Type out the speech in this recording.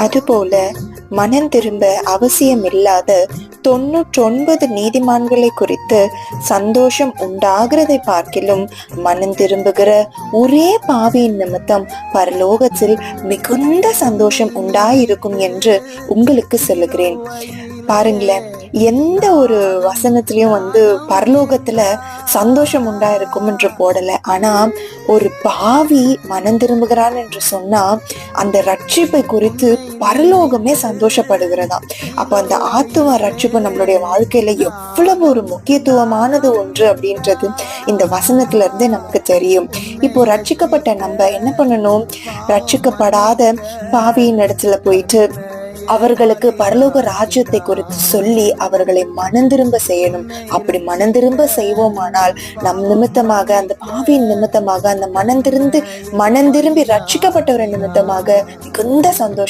அதுபோல மனம் திரும்ப அவசியம் இல்லாத 99 நீதிமான்களை குறித்து சந்தோஷம் உண்டாகிறதை பார்க்கிலும் மனம் திரும்புகிற ஒரே பாவியின் நிமித்தம் பரலோகத்தில் மிகுந்த சந்தோஷம் உண்டாயிருக்கும் என்று உங்களுக்கு சொல்லுகிறேன். பாருங்களேன், எந்த ஒரு வசனத்திலயும் பரலோகத்துல சந்தோஷம் உண்டாயிருக்கும் என்று போடல. ஆனா ஒரு பாவி மனம் திரும்புகிறான் என்று சொன்னா அந்த ரட்சிப்பை குறித்து பரலோகமே சந்தோஷப்படுகிறதா. அப்ப அந்த ஆத்தும ரட்சிப்பு நம்மளுடைய வாழ்க்கையில எவ்வளவு ஒரு முக்கியத்துவமானது ஒன்று அப்படின்றது இந்த வசனத்துல இருந்து நமக்கு தெரியும். இப்போ ரட்சிக்கப்பட்ட நம்ம என்ன பண்ணணும்? ரட்சிக்கப்படாத பாவியின் இடத்துல போயிட்டு அவர்களுக்கு பரலோக ராஜ்யத்தை குறித்து சொல்லி அவர்களை மனந்திரும்ப செய்யணும். அப்படி மனந்திரும்ப செய்வோமானால் நம் நிமித்தமாக, அந்த பாவியின் நிமித்தமாக, அந்த மனந்திரும்பி ரட்சிக்கப்பட்டவரின் நிமித்தமாக மிகுந்த சந்தோஷம்